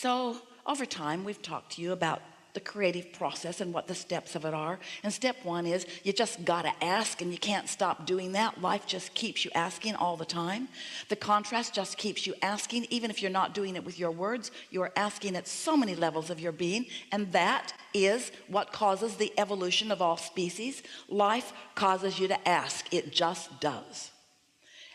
So over time, we've talked to you about the creative process and what the steps of it are. And step one is you just got to ask, and you can't stop doing that. Life just keeps you asking all the time. The contrast just keeps you asking. Even if you're not doing it with your words, you are asking at so many levels of your being. And that is what causes the evolution of all species. Life causes you to ask. It just does.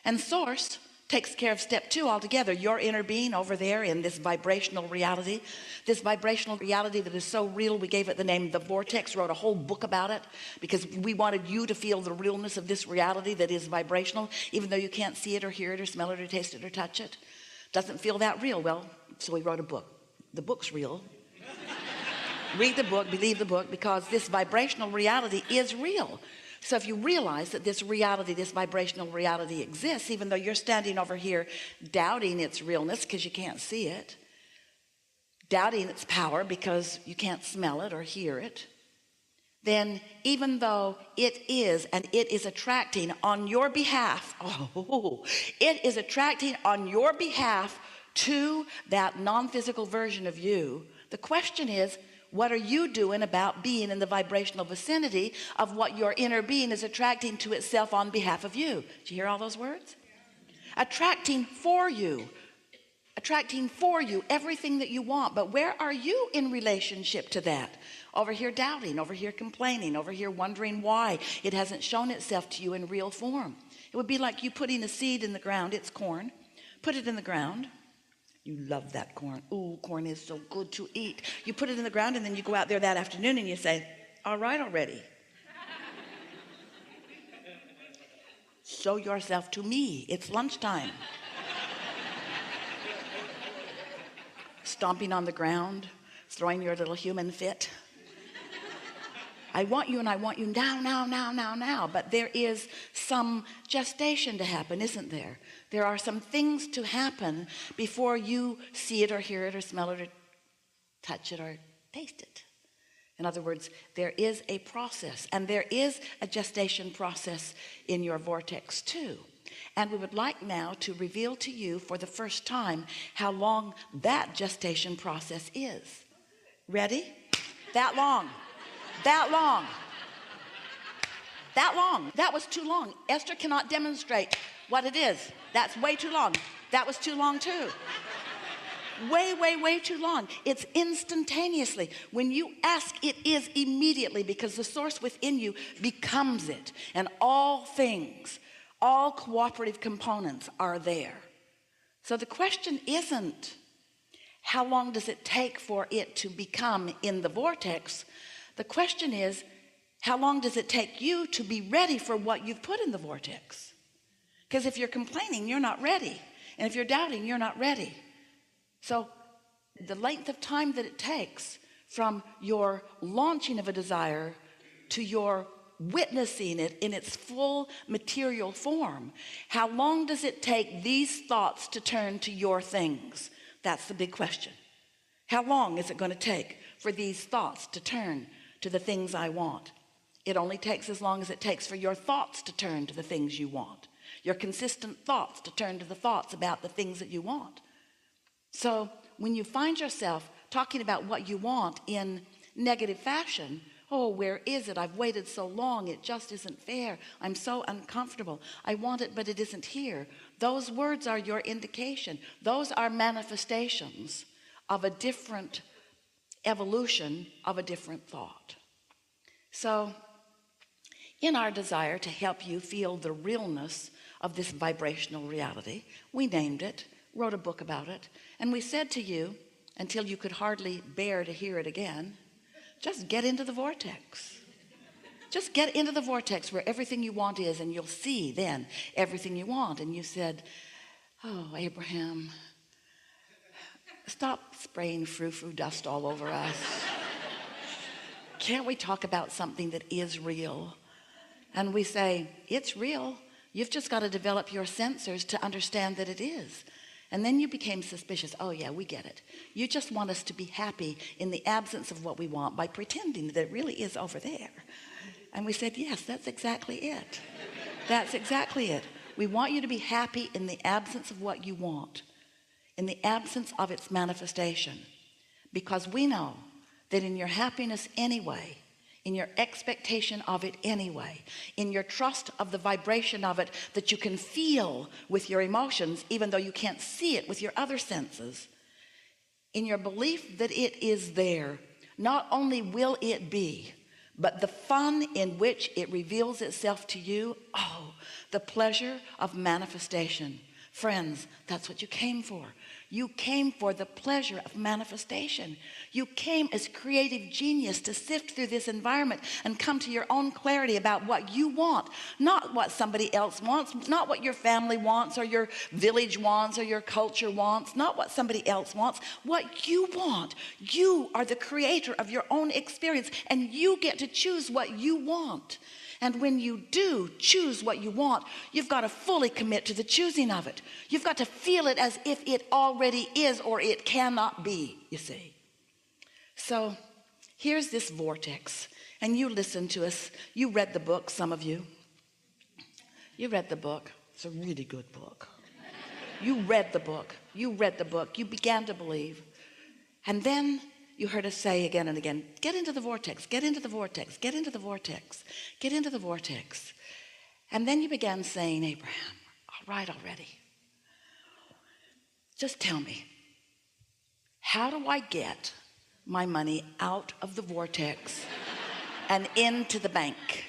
And source takes care of step two altogether. Your inner being over there in this vibrational reality that is so real, we gave it the name the vortex, wrote a whole book about it because we wanted you to feel the realness of this reality that is vibrational, even though you can't see it or hear it or smell it or taste it or touch it. Doesn't feel that real. Well, so we wrote a book. The book's real. Read the book, believe the book, because this vibrational reality is real. So if you realize that this reality, this vibrational reality exists, even though you're standing over here doubting its realness because you can't see it, doubting its power because you can't smell it or hear it, then even though it is, and it is attracting on your behalf, it is attracting on your behalf to that non-physical version of you. The question is, what are you doing about being in the vibrational vicinity of what your inner being is attracting to itself on behalf of you? Did you hear all those words? Attracting for you everything that you want. But where are you in relationship to that? Over here doubting, over here complaining, over here wondering why it hasn't shown itself to you in real form. It would be like you putting a seed in the ground. It's corn. Put it in the ground. You love that corn. Ooh, corn is so good to eat. You put it in the ground, and then you go out there that afternoon and you say, all right already. Show yourself to me. It's lunchtime. Stomping on the ground, throwing your little human fit. I want you, and I want you now. But there is some gestation to happen, isn't there? There are some things to happen before you see it or hear it or smell it or touch it or taste it. In other words, there is a process, and there is a gestation process in your vortex too. And we would like now to reveal to you for the first time how long that gestation process is. Ready? That long. That long. That long. That was too long. Esther cannot demonstrate what it is. That's way too long. That was too long too. Way too long. It's instantaneously. When you ask, it is immediately, because the source within you becomes it. And all things, all cooperative components are there. So the question isn't how long does it take for it to become in the vortex. The question is, how long does it take you to be ready for what you've put in the vortex? Because if you're complaining, you're not ready. And if you're doubting, you're not ready. So the length of time that it takes from your launching of a desire to your witnessing it in its full material form, how long does it take these thoughts to turn to your things? That's the big question. How long is it going to take for these thoughts to turn to the things I want? It only takes as long as it takes for your thoughts to turn to the things you want. Your consistent thoughts to turn to the thoughts about the things that you want. So when you find yourself talking about what you want in negative fashion, oh, where is it? I've waited so long. It just isn't fair. I'm so uncomfortable. I want it, but it isn't here. Those words are your indication. Those are manifestations of a different evolution of a different thought. So in our desire to help you feel the realness of this vibrational reality, we named it, wrote a book about it, and we said to you, until you could hardly bear to hear it again, just get into the vortex. Just get into the vortex where everything you want is, and you'll see then everything you want. And you said, oh, Abraham, stop spraying frou-frou dust all over us. Can't we talk about something that is real? And we say, it's real. You've just got to develop your sensors to understand that it is. And then you became suspicious. Oh yeah, we get it. You just want us to be happy in the absence of what we want by pretending that it really is over there. And we said, yes, that's exactly it. That's exactly it. We want you to be happy in the absence of what you want, in the absence of its manifestation. because we know that in your happiness anyway, in your expectation of it anyway, in your trust of the vibration of it that you can feel with your emotions, even though you can't see it with your other senses, in your belief that it is there, not only will it be, but the fun in which it reveals itself to you, oh, the pleasure of manifestation. Friends, that's what you came for. You came for the pleasure of manifestation. You came as creative genius to sift through this environment and come to your own clarity about what you want, not what somebody else wants, not what your family wants or your village wants or your culture wants, not what somebody else wants, what you want. You are the creator of your own experience, and you get to choose what you want. And when you do choose what you want, you've got to fully commit to the choosing of it. You've got to feel it as if it already is, or it cannot be, you see. So here's this vortex, and you listen to us. You read the book, some of you. You read the book. It's a really good book. You read the book. You read the book. You began to believe. And then you heard us say again and again, get into the vortex, get into the vortex, get into the vortex, get into the vortex. And then you began saying, Abraham, all right already. Just tell me, how do I get my money out of the vortex and into the bank?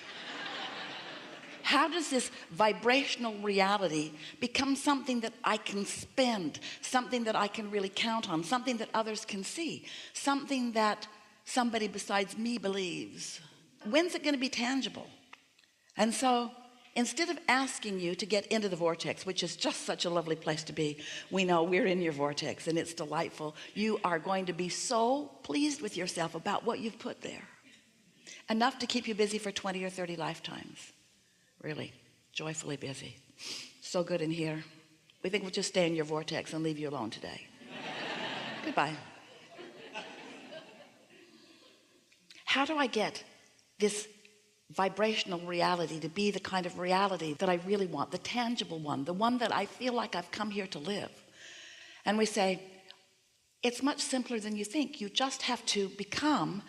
How does this vibrational reality become something that I can spend, something that I can really count on, something that others can see, something that somebody besides me believes? When's it going to be tangible? And so instead of asking you to get into the vortex, which is just such a lovely place to be, we know we're in your vortex and it's delightful. You are going to be so pleased with yourself about what you've put there. Enough to keep you busy for 20 or 30 lifetimes. Really, joyfully busy. So good in here. We think we'll just stay in your vortex and leave you alone today. Goodbye. How do I get this vibrational reality to be the kind of reality that I really want, the tangible one, the one that I feel like I've come here to live? And we say, it's much simpler than you think. You just have to become,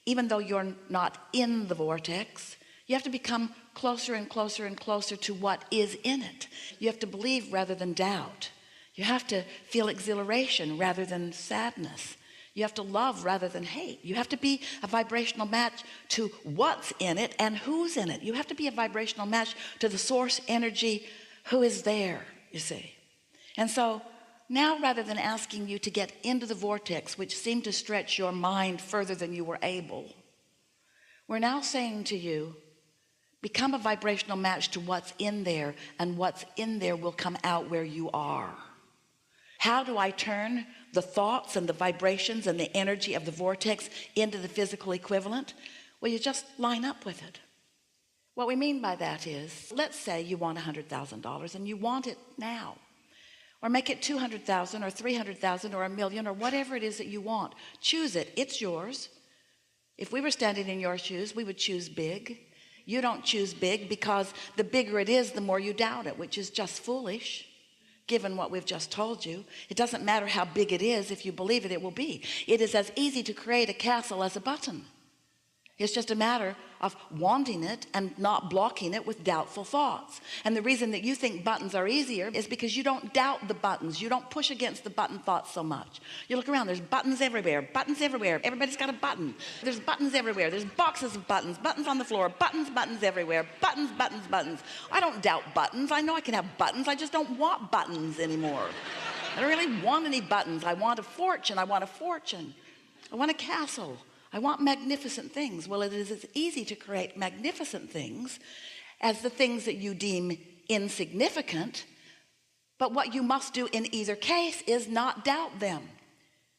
even though you're not in the vortex, you have to become closer and closer and closer to what is in it. You have to believe rather than doubt. You have to feel exhilaration rather than sadness. You have to love rather than hate. You have to be a vibrational match to what's in it and who's in it. You have to be a vibrational match to the source energy who is there, you see. And so now, rather than asking you to get into the vortex, which seemed to stretch your mind further than you were able, we're now saying to you, become a vibrational match to what's in there, and what's in there will come out where you are. How do I turn the thoughts and the vibrations and the energy of the vortex into the physical equivalent? Well, you just line up with it. What we mean by that is, let's say you want $100,000 and you want it now. Or make it 200,000 or 300,000 or a million or whatever it is that you want. Choose it. It's yours. If we were standing in your shoes, we would choose big. You don't choose big because the bigger it is, the more you doubt it, which is just foolish, given what we've just told you. It doesn't matter how big it is. If you believe it, it will be. It is as easy to create a castle as a button. It's just a matter of wanting it and not blocking it with doubtful thoughts. And the reason that you think buttons are easier is because you don't doubt the buttons. You don't push against the button thoughts so much. You look around, there's buttons everywhere, buttons everywhere. Everybody's got a button. There's buttons everywhere. There's boxes of buttons, buttons on the floor, buttons, buttons everywhere, buttons, buttons, buttons. I don't doubt buttons. I know I can have buttons. I just don't want buttons anymore. I don't really want any buttons. I want a fortune. I want a fortune. I want a castle. I want magnificent things. Well, it is as easy to create magnificent things as the things that you deem insignificant. But what you must do in either case is not doubt them.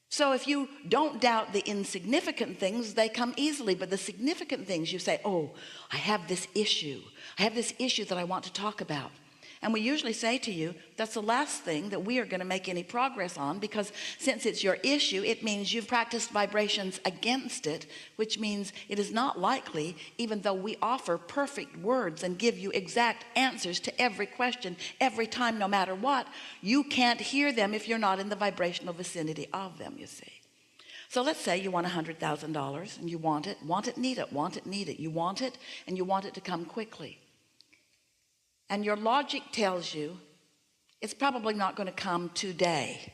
So if you don't doubt the insignificant things, they come easily. But the significant things, you say, oh, I have this issue. I have this issue that I want to talk about. And we usually say to you, that's the last thing that we are going to make any progress on, because since it's your issue, it means you've practiced vibrations against it, which means it is not likely, even though we offer perfect words and give you exact answers to every question, every time, no matter what, you can't hear them if you're not in the vibrational vicinity of them, you see. So let's say you want $100,000 and you want it, need it. You want it and you want it to come quickly. And your logic tells you it's probably not going to come today.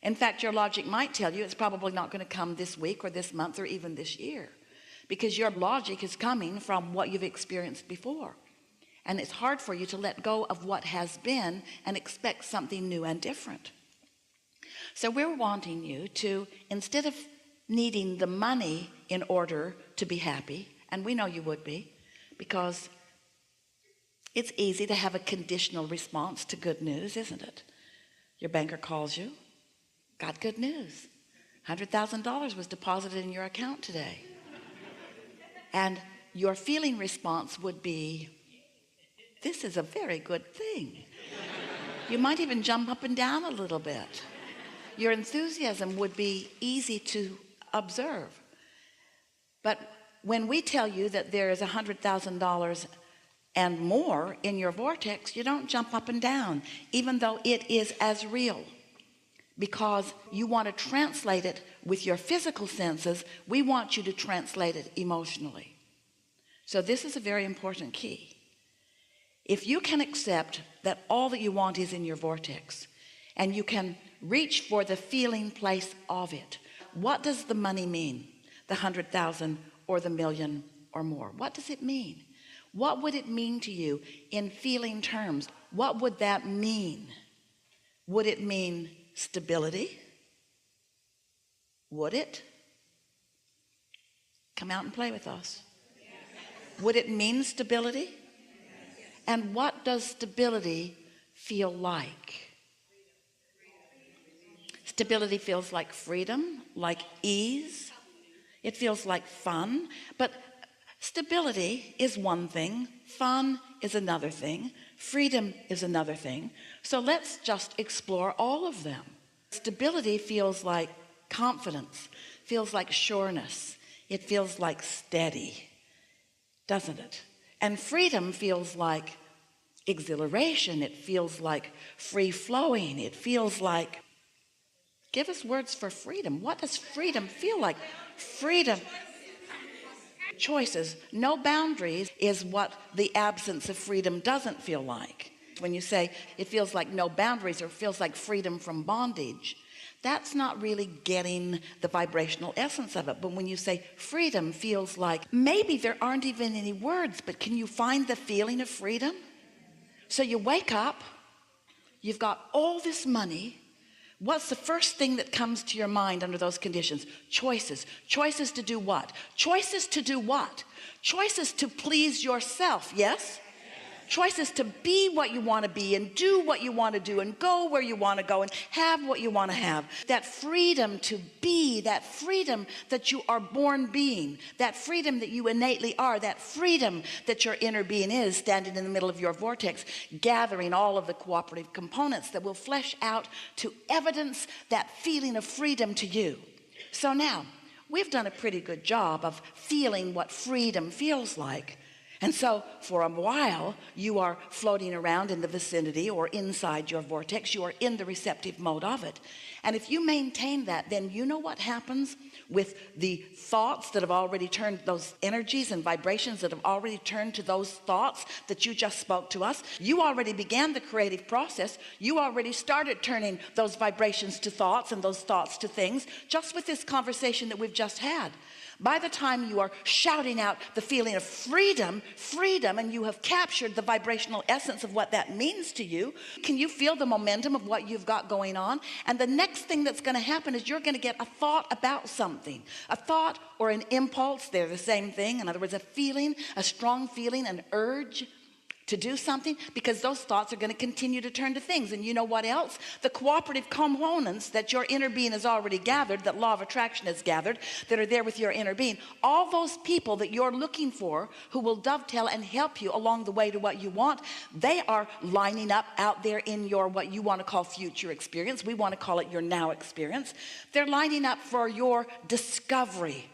In fact, your logic might tell you it's probably not going to come this week or this month or even this year, because your logic is coming from what you've experienced before. And it's hard for you to let go of what has been and expect something new and different. So we're wanting you to, instead of needing the money in order to be happy, and we know you would be, because it's easy to have a conditional response to good news, isn't it? Your banker calls you, got good news. $100,000 was deposited in your account today. And your feeling response would be, this is a very good thing. You might even jump up and down a little bit. Your enthusiasm would be easy to observe. But when we tell you that there is $100,000 and more in your vortex, you don't jump up and down, even though it is as real, because you want to translate it with your physical senses. We want you to translate it emotionally. So this is a very important key. If you can accept that all that you want is in your vortex, and you can reach for the feeling place of it, what does the money mean? The 100,000 or the million or more? What does it mean? What would it mean to you in feeling terms? What would that mean? Would it mean stability? Would it? Come out and play with us. Would it mean stability? And what does stability feel like? Stability feels like freedom, like ease. It feels like fun. But stability is one thing, fun is another thing, freedom is another thing. So let's just explore all of them. Stability feels like confidence, feels like sureness. It feels like steady, doesn't it? And freedom feels like exhilaration. It feels like free flowing. It feels like, give us words for freedom. What does freedom feel like? Freedom. Choices. No boundaries is what the absence of freedom doesn't feel like. When you say it feels like no boundaries or feels like freedom from bondage, that's not really getting the vibrational essence of it. But when you say freedom feels like, maybe there aren't even any words, but can you find the feeling of freedom? So you wake up, you've got all this money. What's the first thing that comes to your mind under those conditions? Choices. Choices to do what? Choices to do what? Choices to please yourself, yes? Choices to be what you want to be and do what you want to do and go where you want to go and have what you want to have. That freedom to be, that freedom that you are born being, that freedom that you innately are, that freedom that your inner being is standing in the middle of your vortex, gathering all of the cooperative components that will flesh out to evidence that feeling of freedom to you. So now, we've done a pretty good job of feeling what freedom feels like. And so for a while, you are floating around in the vicinity or inside your vortex. You are in the receptive mode of it. And if you maintain that, then you know what happens with the thoughts that have already turned, those energies and vibrations that have already turned to those thoughts that you just spoke to us. You already began the creative process. You already started turning those vibrations to thoughts and those thoughts to things just with this conversation that we've just had. By the time you are shouting out the feeling of freedom, and you have captured the vibrational essence of what that means to you, can you feel the momentum of what you've got going on? And the next thing that's going to happen is you're going to get a thought about something. A thought or an impulse, they're the same thing. In other words, a feeling, a strong feeling, an urge to do something, because those thoughts are going to continue to turn to things. And you know what else? The cooperative components that your inner being has already gathered, that law of attraction has gathered, that are there with your inner being, all those people that you're looking for who will dovetail and help you along the way to what you want, they are lining up out there in your what you want to call future experience. We want to call it your now experience. They're lining up for your discovery,